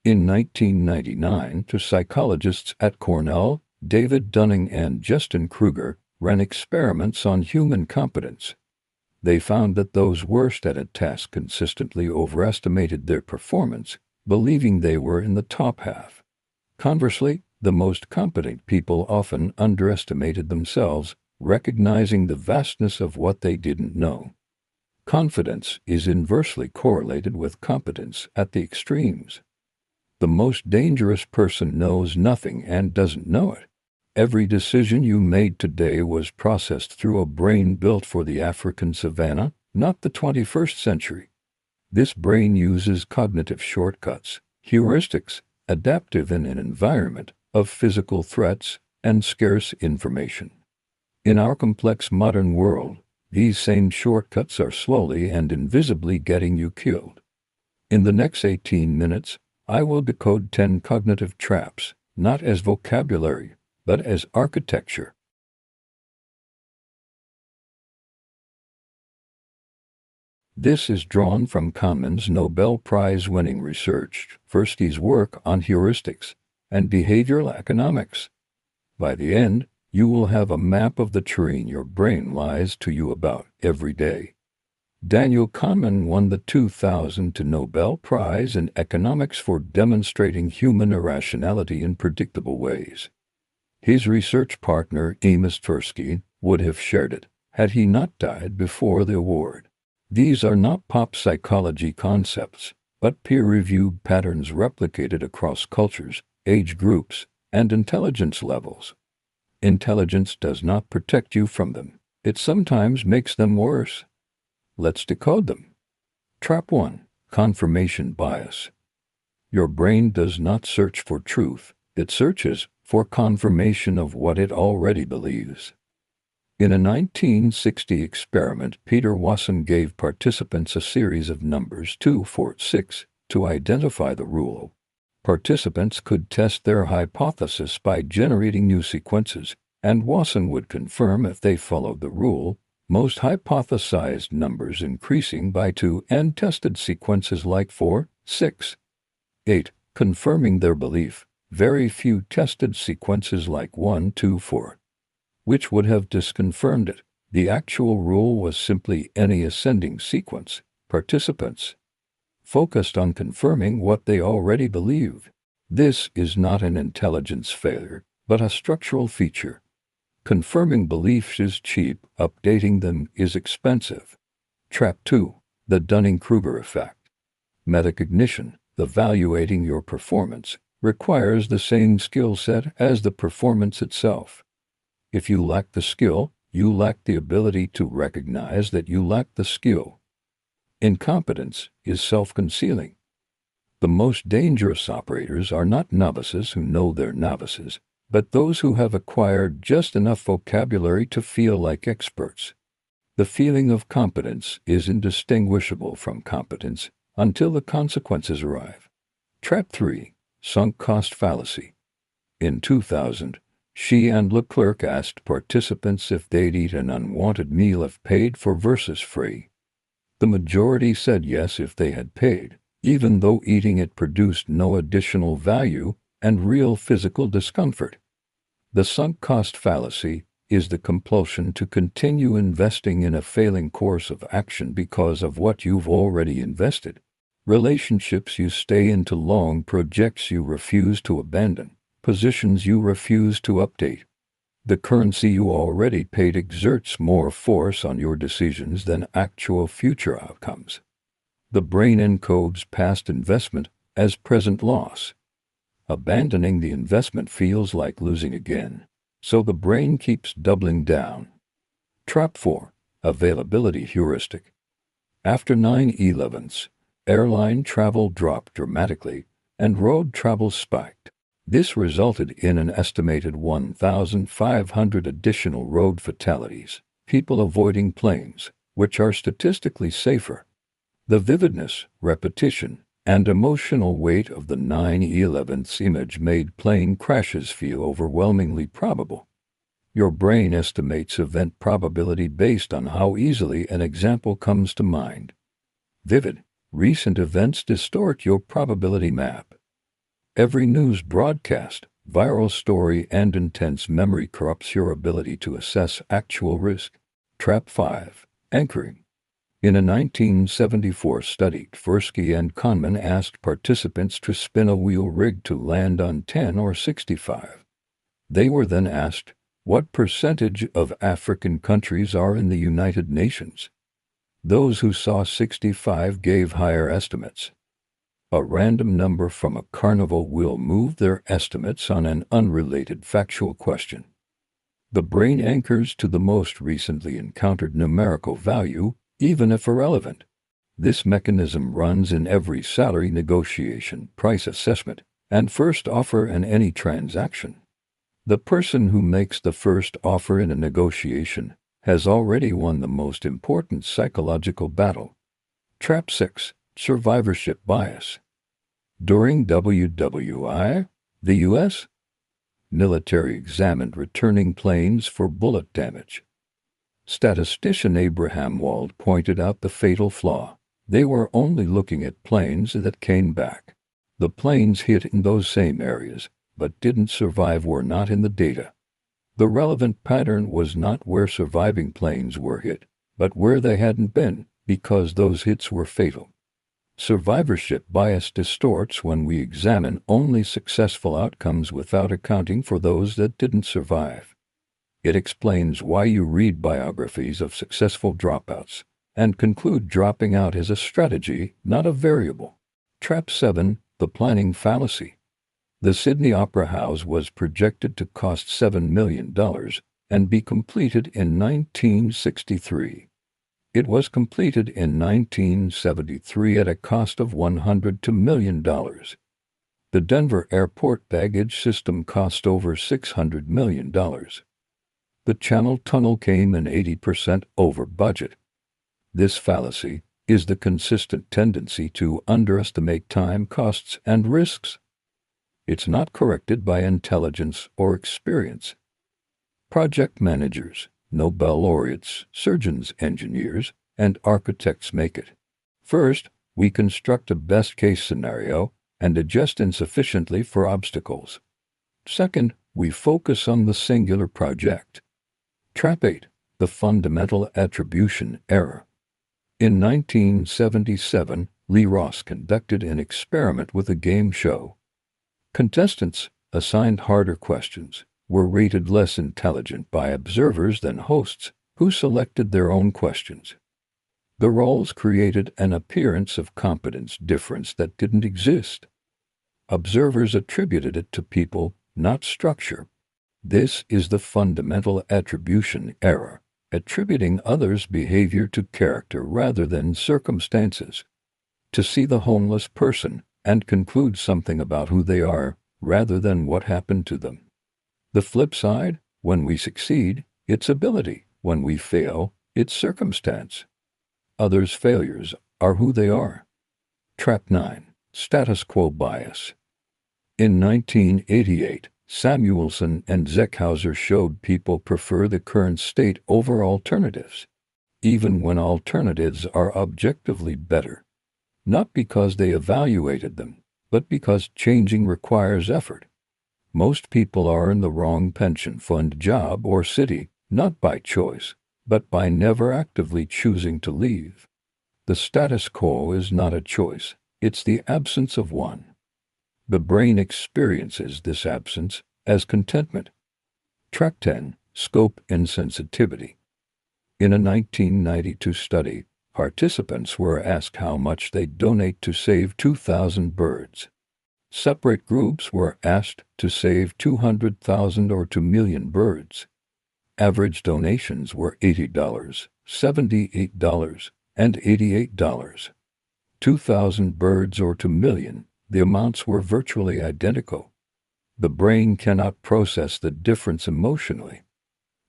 In 1999, two psychologists at Cornell, David Dunning and Justin Kruger, ran experiments on human competence. They found that those worst at a task consistently overestimated their performance, believing they were in the top half. Conversely, the most competent people often underestimated themselves, recognizing the vastness of what they didn't know. Confidence is inversely correlated with competence at the extremes. The most dangerous person knows nothing and doesn't know it. Every decision you made today was processed through a brain built for the African savanna, not the 21st century. This brain uses cognitive shortcuts, heuristics, adaptive in an environment of physical threats and scarce information. In our complex modern world, these same shortcuts are slowly and invisibly getting you killed. In the next 18 minutes, I will decode 10 cognitive traps, not as vocabulary, but as architecture. This is drawn from Kahneman's Nobel Prize-winning research, Tversky's work on heuristics, and behavioral economics. By the end, you will have a map of the terrain your brain lies to you about every day. Daniel Kahneman won the 2002 Nobel Prize in Economics for demonstrating human irrationality in predictable ways. His research partner, Amos Tversky, would have shared it, had he not died before the award. These are not pop psychology concepts, but peer-reviewed patterns replicated across cultures, age groups, and intelligence levels. Intelligence does not protect you from them. It sometimes makes them worse. Let's decode them. Trap 1. Confirmation bias. Your brain does not search for truth. It searches for confirmation of what it already believes. In a 1960 experiment, Peter Wasson gave participants a series of numbers 2, 4, 6 to identify the rule. Participants could test their hypothesis by generating new sequences, and Wasson would confirm if they followed the rule, most hypothesized numbers increasing by 2 and tested sequences like 4, 6, 8, confirming their belief, very few tested sequences like 1, 2, 4, which would have disconfirmed it. The actual rule was simply any ascending sequence. Participants focused on confirming what they already believe. This is not an intelligence failure, but a structural feature. Confirming beliefs is cheap, updating them is expensive. Trap 2. The Dunning-Kruger effect. Metacognition, evaluating your performance, requires the same skill set as the performance itself. If you lack the skill, you lack the ability to recognize that you lack the skill. Incompetence is self-concealing. The most dangerous operators are not novices who know they're novices, but those who have acquired just enough vocabulary to feel like experts. The feeling of competence is indistinguishable from competence until the consequences arrive. Trap 3. Sunk cost fallacy. In 2000, She and Leclerc asked participants if they'd eat an unwanted meal if paid for versus free. The majority said yes if they had paid, even though eating it produced no additional value and real physical discomfort. The sunk cost fallacy is the compulsion to continue investing in a failing course of action because of what you've already invested. Relationships you stay into long, projects you refuse to abandon, positions you refuse to update. The currency you already paid exerts more force on your decisions than actual future outcomes. The brain encodes past investment as present loss. Abandoning the investment feels like losing again, so the brain keeps doubling down. Trap 4. Availability heuristic. After 9/11s, airline travel dropped dramatically and road travel spiked. This resulted in an estimated 1,500 additional road fatalities, people avoiding planes, which are statistically safer. The vividness, repetition, and emotional weight of the 9/11's image made plane crashes feel overwhelmingly probable. Your brain estimates event probability based on how easily an example comes to mind. Vivid, recent events distort your probability map. Every news broadcast, viral story, and intense memory corrupts your ability to assess actual risk. Trap 5. Anchoring. In a 1974 study, Tversky and Kahneman asked participants to spin a wheel rigged to land on 10 or 65. They were then asked, what percentage of African countries are in the United Nations? Those who saw 65 gave higher estimates. A random number from a carnival will move their estimates on an unrelated factual question. The brain anchors to the most recently encountered numerical value, even if irrelevant. This mechanism runs in every salary negotiation, price assessment, and first offer in any transaction. The person who makes the first offer in a negotiation has already won the most important psychological battle. Trap 6. Survivorship bias. During WWI, the U.S. military examined returning planes for bullet damage. Statistician Abraham Wald pointed out the fatal flaw. They were only looking at planes that came back. The planes hit in those same areas, but didn't survive, were not in the data. The relevant pattern was not where surviving planes were hit, but where they hadn't been, because those hits were fatal. Survivorship bias distorts when we examine only successful outcomes without accounting for those that didn't survive. It explains why you read biographies of successful dropouts and conclude dropping out is a strategy, not a variable. Trap 7. The planning fallacy. The Sydney Opera House was projected to cost $7 million and be completed in 1963. It was completed in 1973 at a cost of $102 million. The Denver airport baggage system cost over $600 million. The Channel Tunnel came in 80% over budget. This fallacy is the consistent tendency to underestimate time, costs, and risks. It's not corrected by intelligence or experience. Project managers, Nobel laureates, surgeons, engineers, and architects make it. First, we construct a best-case scenario and adjust insufficiently for obstacles. Second, we focus on the singular project. Trap 8. The fundamental attribution error. In 1977, Lee Ross conducted an experiment with a game show. Contestants, assigned harder questions, were rated less intelligent by observers than hosts, who selected their own questions. The roles created an appearance of competence difference that didn't exist. Observers attributed it to people, not structure. This is the fundamental attribution error, attributing others' behavior to character rather than circumstances. To see the homeless person and conclude something about who they are rather than what happened to them. The flip side, when we succeed, it's ability. When we fail, it's circumstance. Others' failures are who they are. Trap 9. Status quo bias. In 1988, Samuelson and Zeckhauser showed people prefer the current state over alternatives, even when alternatives are objectively better. Not because they evaluated them, but because changing requires effort. Most people are in the wrong pension fund, job, or city, not by choice, but by never actively choosing to leave. The status quo is not a choice, it's the absence of one. The brain experiences this absence as contentment. Trap 10. Scope insensitivity. In a 1992 study, participants were asked how much they'd donate to save 2,000 birds. Separate groups were asked to save 200,000 or 2 million birds. Average donations were $80, $78, and $88. 2,000 birds or 2 million, the amounts were virtually identical. The brain cannot process the difference emotionally.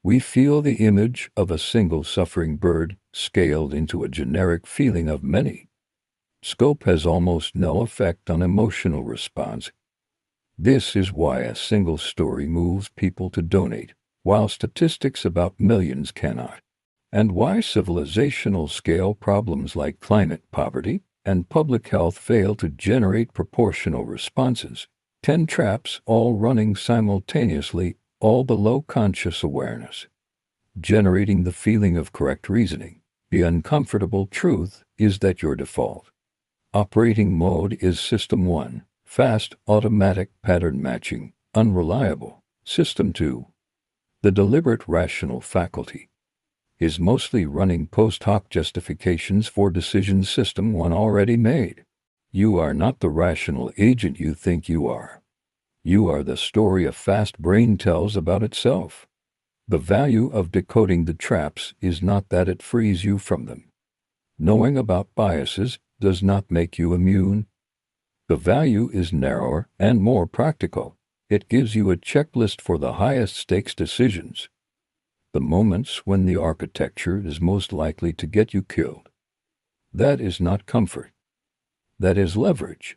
We feel the image of a single suffering bird scaled into a generic feeling of many. Scope has almost no effect on emotional response. This is why a single story moves people to donate, while statistics about millions cannot, and why civilizational scale problems like climate, poverty, and public health fail to generate proportional responses. 10 traps all running simultaneously, all below conscious awareness. Generating the feeling of correct reasoning. The uncomfortable truth is that your default operating mode is System 1, fast, automatic, pattern matching, unreliable. System 2, the deliberate rational faculty, is mostly running post hoc justifications for decisions System 1 already made. You are not the rational agent you think you are. You are the story a fast brain tells about itself. The value of decoding the traps is not that it frees you from them. Knowing about biases does not make you immune. The value is narrower and more practical. It gives you a checklist for the highest stakes decisions, the moments when the architecture is most likely to get you killed. That is not comfort. That is leverage.